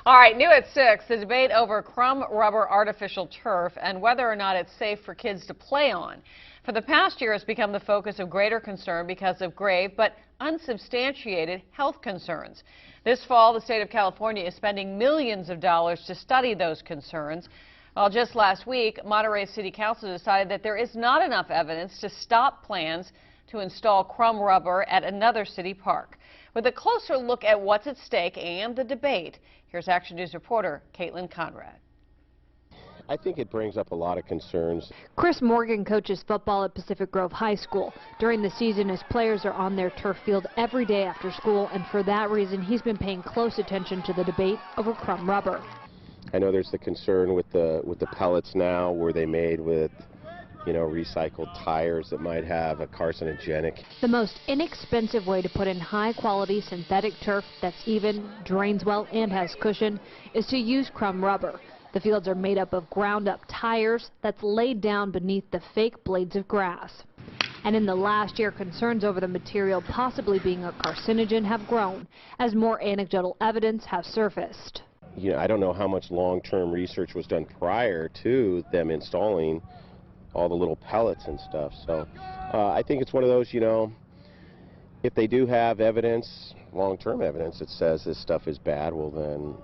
All right, new at 6, the debate over crumb rubber artificial turf and whether or not it's safe for kids to play on. For the past year, it's become the focus of greater concern because of grave but unsubstantiated health concerns. This fall, the state of California is spending millions of dollars to study those concerns. Well, just last week, Monterey City Council decided that there is not enough evidence to stop plans to install crumb rubber at another city park. With a closer look at what's at stake and the debate, here's Action News reporter Caitlin Conrad. I think it brings up a lot of concerns. Chris Morgan coaches football at Pacific Grove High School. During the season, his players are on their turf field every day after school, and for that reason, he's been paying close attention to the debate over crumb rubber. I know there's the concern with the pellets now. Were they made with, recycled tires that might have a carcinogenic? The most inexpensive way to put in high-quality synthetic turf that's even, drains well, and has cushion is to use crumb rubber. The fields are made up of ground-up tires that's laid down beneath the fake blades of grass. And in the last year, concerns over the material possibly being a carcinogen have grown as more anecdotal evidence has surfaced. I don't know how much long-term research was done prior to them installing all the little pellets and stuff. So I think it's one of those, if they do have evidence, long-term evidence that says this stuff is bad, well then,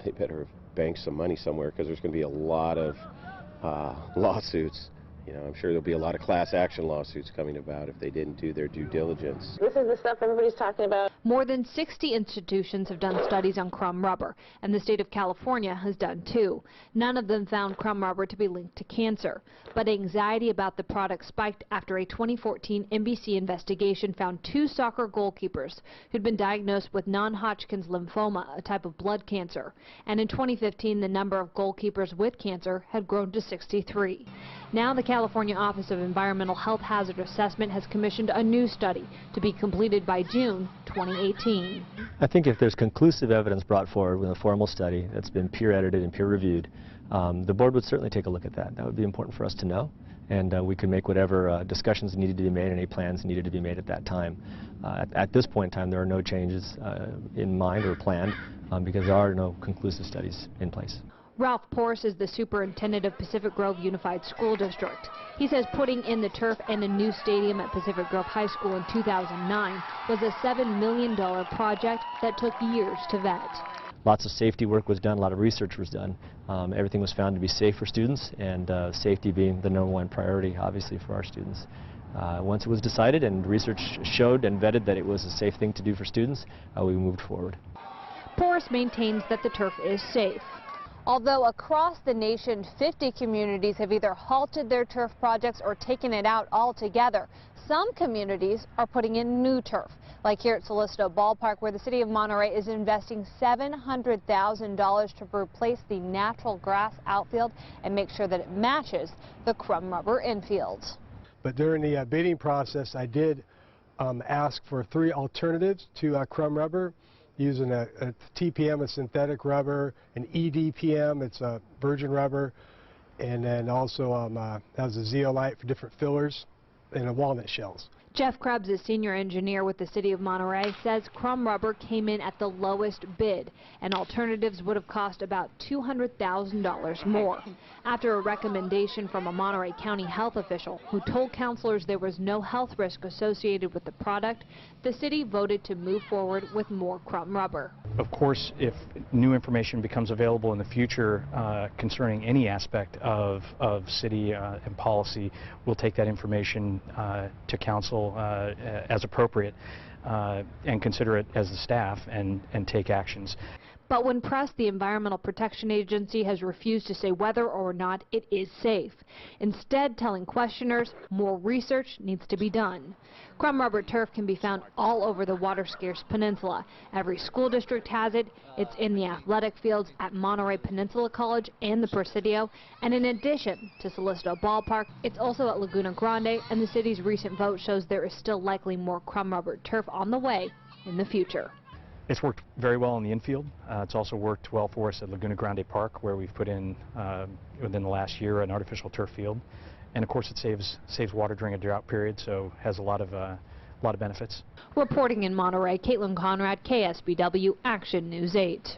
they better bank some money somewhere, because there's going to be a lot of lawsuits. I'm sure there'll be a lot of class action lawsuits coming about if they didn't do their due diligence. This is the stuff everybody's talking about. More than 60 institutions have done studies on crumb rubber, and the state of California has done too. None of them found crumb rubber to be linked to cancer. But anxiety about the product spiked after a 2014 NBC investigation found 2 soccer goalkeepers who'd been diagnosed with non-Hodgkin's lymphoma, a type of blood cancer. And in 2015, the number of goalkeepers with cancer had grown to 63. Now the California Office of Environmental Health Hazard Assessment has commissioned a new study to be completed by June 2018. I think if there's conclusive evidence brought forward with a formal study that's been peer-edited and peer-reviewed, the board would certainly take a look at that. That would be important for us to know, and we could make whatever discussions needed to be made, any plans needed to be made at that time. At this point in time, there are no changes in mind or planned because there are no conclusive studies in place. Ralph Porras is the superintendent of Pacific Grove Unified School District. He says putting in the turf and a new stadium at Pacific Grove High School in 2009 was a $7 million project that took years to vet. Lots of safety work was done, a lot of research was done. Everything was found to be safe for students, and safety being the #1 priority, obviously, for our students. Once it was decided and research showed and vetted that it was a safe thing to do for students, we moved forward. Porras maintains that the turf is safe. Although across the nation, 50 communities have either halted their turf projects or taken it out altogether. Some communities are putting in new turf, like here at Solisto Ballpark, where the city of Monterey is investing $700,000 to replace the natural grass outfield and make sure that it matches the crumb rubber infield. But during the bidding process, I did ask for 3 alternatives to crumb rubber, using a TPM, a synthetic rubber, an EDPM, it's a virgin rubber, and then also has a zeolite for different fillers, and walnut shells. Jeff Krebs is senior engineer with the city of Monterey, says crumb rubber came in at the lowest bid, and alternatives would have cost about $200,000 more. After a recommendation from a Monterey County health official who told counselors there was no health risk associated with the product, the city voted to move forward with more crumb rubber. Of course, if new information becomes available in the future concerning any aspect of city and policy, we'll take that information to council as appropriate and consider it as the staff and take actions. But when pressed, the Environmental Protection Agency has refused to say whether or not it is safe, instead telling questioners more research needs to be done. Crumb rubber turf can be found all over the water-scarce peninsula. Every school district has it. It's in the athletic fields at Monterey Peninsula College and the Presidio. And in addition to Solisto Ballpark, it's also at Laguna Grande, and the city's recent vote shows there is still likely more crumb rubber turf on the way in the future. It's worked very well in the infield. It's also worked well for us at Laguna Grande Park, where we've put in, within the last year, an artificial turf field. And of course it saves water during a drought period, so has a lot of benefits. Reporting in Monterey, Caitlin Conrad, KSBW Action News 8.